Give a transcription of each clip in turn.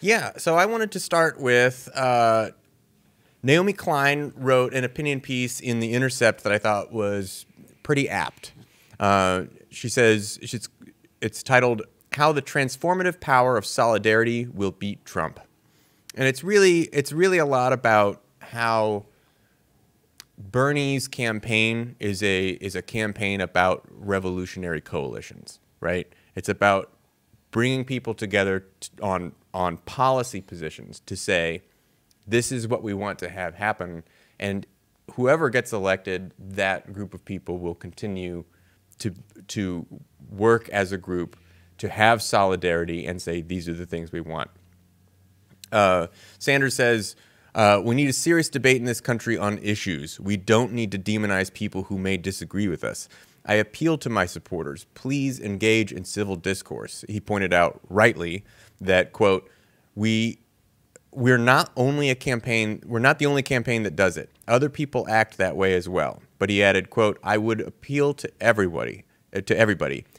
Yeah, so I wanted to start with Naomi Klein wrote an opinion piece in The Intercept that I thought was pretty apt. She says it's titled "How the Transformative Power of Solidarity Will Beat Trump," and it's really a lot about how Bernie's campaign is a campaign about revolutionary coalitions, right? It's about bringing people together on policy positions to say, this is what we want to have happen, and whoever gets elected, that group of people will continue to work as a group to have solidarity and say, these are the things we want. Sanders says, we need a serious debate in this country on issues. We don't need to demonize people who may disagree with us. I appeal to my supporters, please engage in civil discourse. He pointed out rightly that, quote, we're not the only campaign that does it. Other people act that way as well. But he added, quote, I would appeal to everybody.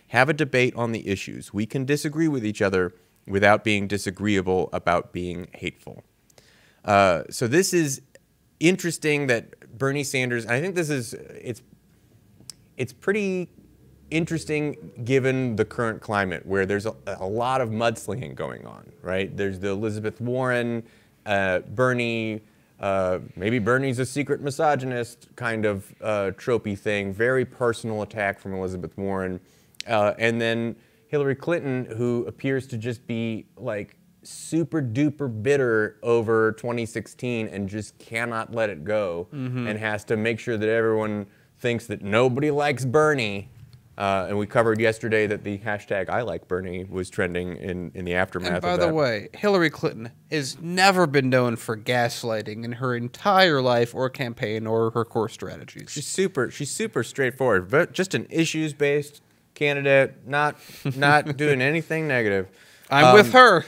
Have a debate on the issues. We can disagree with each other without being disagreeable about being hateful. So this is interesting that Bernie Sanders, and I think it's pretty interesting given the current climate where there's a lot of mudslinging going on, right? There's the Elizabeth Warren, Bernie, maybe Bernie's a secret misogynist kind of tropey thing, very personal attack from Elizabeth Warren. And then Hillary Clinton, who appears to just be like super duper bitter over 2016 and just cannot let it go and has to make sure that everyone thinks that nobody likes Bernie. And we covered yesterday that the hashtag I like Bernie was trending in the aftermath of that. And by the way, Hillary Clinton has never been known for gaslighting in her entire life or campaign or her core strategies. She's super straightforward, but just an issues-based candidate, not doing anything negative. I'm with her.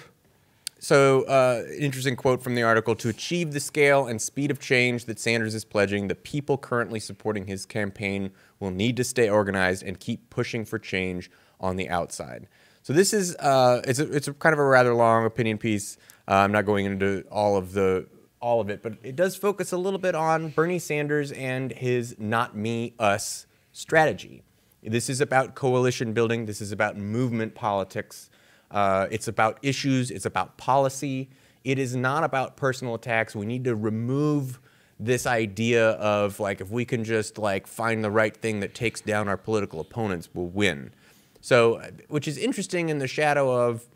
So, interesting quote from the article: to achieve the scale and speed of change that Sanders is pledging, the people currently supporting his campaign will need to stay organized and keep pushing for change on the outside. So this is it's a kind of a rather long opinion piece. I'm not going into all of it, but it does focus a little bit on Bernie Sanders and his "not me, us" strategy. This is about coalition building. This is about movement politics. It's about issues. It's about policy. It is not about personal attacks. We need to remove this idea of, like, if we can just, like, find the right thing that takes down our political opponents, we'll win. So, which is interesting in the shadow of,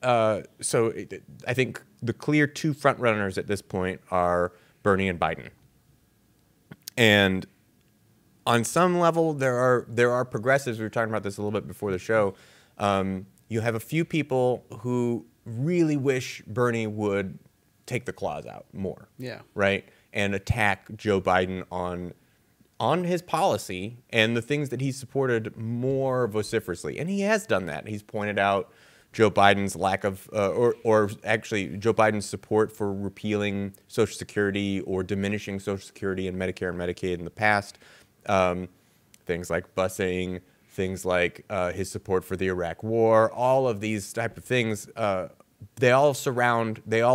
I think the clear two frontrunners at this point are Bernie and Biden. And on some level, there are progressives. We were talking about this a little bit before the show. You have a few people who really wish Bernie would take the claws out more. Yeah. Right? And attack Joe Biden on his policy and the things that he supported more vociferously. And he has done that. He's pointed out Joe Biden's lack of, or actually Joe Biden's support for repealing Social Security or diminishing Social Security and Medicare and Medicaid in the past. Things like busing, things like his support for the Iraq War, all of these type of things, they all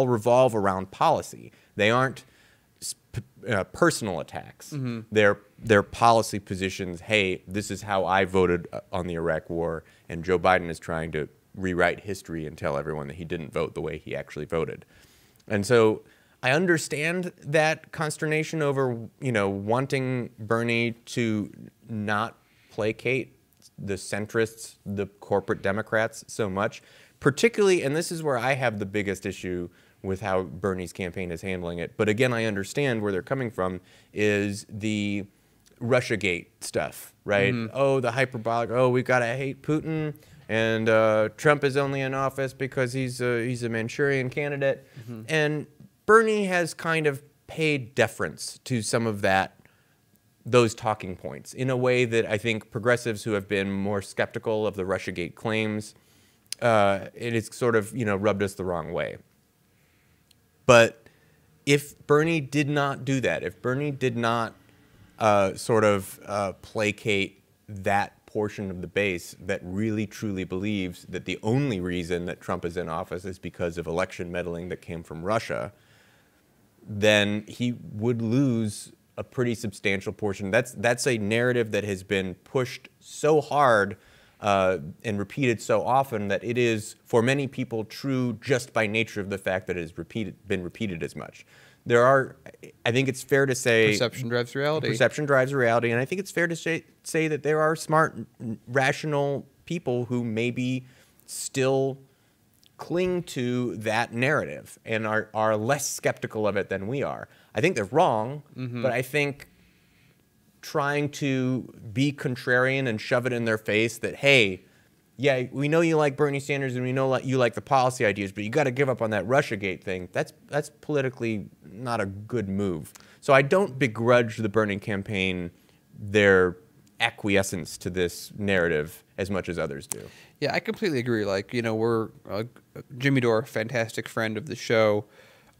revolve around policy. They aren't personal attacks. They're policy positions. Hey, this is how I voted on the Iraq War, and Joe Biden is trying to rewrite history and tell everyone that he didn't vote the way he actually voted. And so I understand that consternation over, wanting Bernie to not placate the centrists, the corporate Democrats so much, particularly, and this is where I have the biggest issue with how Bernie's campaign is handling it. But again, I understand where they're coming from, is the Russiagate stuff, right? Oh, the hyperbolic, we've got to hate Putin, and Trump is only in office because he's a Manchurian candidate. And Bernie has kind of paid deference to some of those talking points in a way that I think progressives who have been more skeptical of the Russiagate claims, it has sort of, rubbed us the wrong way. But if Bernie did not do that, if Bernie did not placate that portion of the base that really truly believes that the only reason that Trump is in office is because of election meddling that came from Russia, then he would lose a pretty substantial portion. That's a narrative that has been pushed so hard and repeated so often that it is, for many people, true just by nature of the fact that it has been repeated as much. I think it's fair to say... Perception drives reality. Perception drives reality, and I think it's fair to say that there are smart, rational people who maybe still cling to that narrative and are less skeptical of it than we are. I think they're wrong, but I think trying to be contrarian and shove it in their face that, hey, yeah, we know you like Bernie Sanders and we know you like the policy ideas, but you got to give up on that Russiagate thing. That's politically not a good move. So I don't begrudge the Bernie campaign their acquiescence to this narrative as much as others do. Yeah, I completely agree. Like, we're Jimmy Dore, fantastic friend of the show.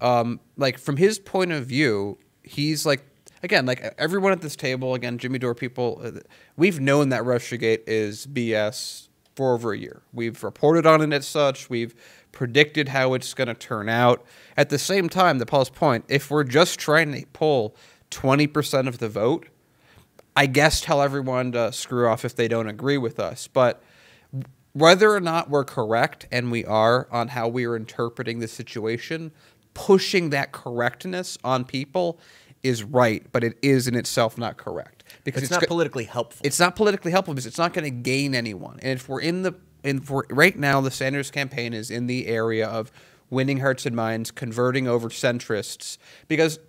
Like, from his point of view, he's like, again, like everyone at this table, again, Jimmy Dore people, we've known that Russiagate is BS for over a year. We've reported on it as such. We've predicted how it's going to turn out. At the same time, to Paul's point, if we're just trying to pull 20% of the vote, I guess tell everyone to screw off if they don't agree with us. But whether or not we're correct, and we are, on how we are interpreting the situation, pushing that correctness on people is right, but it is in itself not correct. Because it's not politically helpful. It's not politically helpful because it's not going to gain anyone. And if we're right now, the Sanders campaign is in the area of winning hearts and minds, converting over centrists, because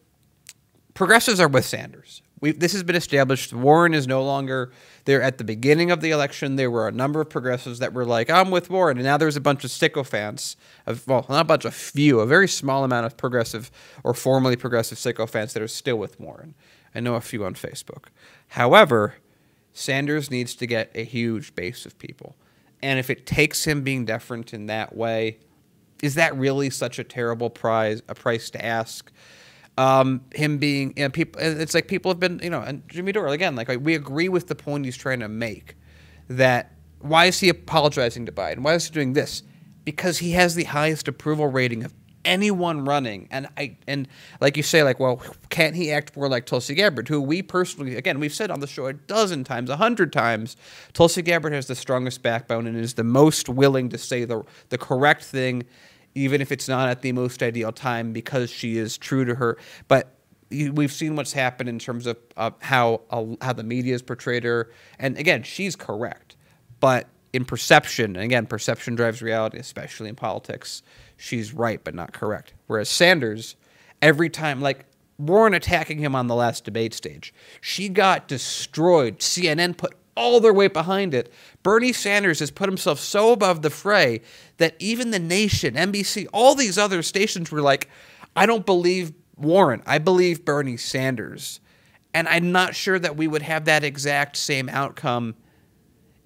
progressives are with Sanders. This has been established. Warren is no longer there. At the beginning of the election, there were a number of progressives that were like, I'm with Warren. And now there's a bunch of sycophants, well, not a bunch, a few, a very small amount of progressive or formerly progressive sycophants that are still with Warren. I know a few on Facebook. However, Sanders needs to get a huge base of people. And if it takes him being different in that way, is that really such a terrible price to ask? Him being, people, it's like people have been, and Jimmy Dore, again, like we agree with the point he's trying to make, that why is he apologizing to Biden? Why is he doing this? Because he has the highest approval rating of anyone running. And like you say, like, well, can't he act more like Tulsi Gabbard, who we personally, again, we've said on the show a dozen times, 100 times, Tulsi Gabbard has the strongest backbone and is the most willing to say the correct thing, even if it's not at the most ideal time, because she is true to her. But we've seen what's happened in terms of how the media has portrayed her. And again, she's correct. But in perception, and again, perception drives reality, especially in politics, she's right but not correct. Whereas Sanders, every time, like Warren attacking him on the last debate stage, she got destroyed. CNN put all their weight behind it. Bernie Sanders has put himself so above the fray that even The Nation, NBC, all these other stations were like, I don't believe Warren. I believe Bernie Sanders. And I'm not sure that we would have that exact same outcome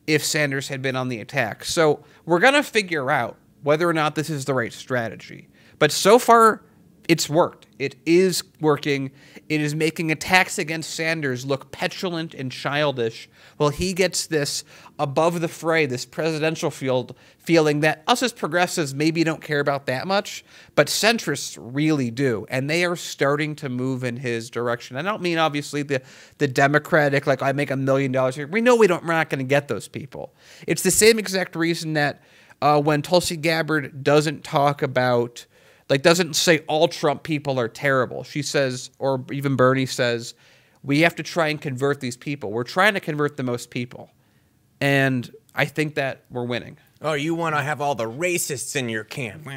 if Sanders had been on the attack. So we're going to figure out whether or not this is the right strategy. But so far, it's worked. It is working. It is making attacks against Sanders look petulant and childish, while he gets this above the fray, this presidential feeling that us as progressives maybe don't care about that much, but centrists really do, and they are starting to move in his direction. I don't mean, obviously, the Democratic, like, I make $1 million here. We know we're not going to get those people. It's the same exact reason that when Tulsi Gabbard doesn't talk about, like, doesn't say all Trump people are terrible. She says, or even Bernie says, we have to try and convert these people. We're trying to convert the most people. And I think that we're winning. Oh, you want to have all the racists in your camp.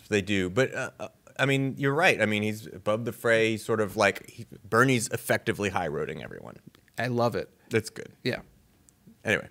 They do. But, I mean, you're right. I mean, he's above the fray. He's sort of like, Bernie's effectively high-roading everyone. I love it. That's good. Yeah. Anyway.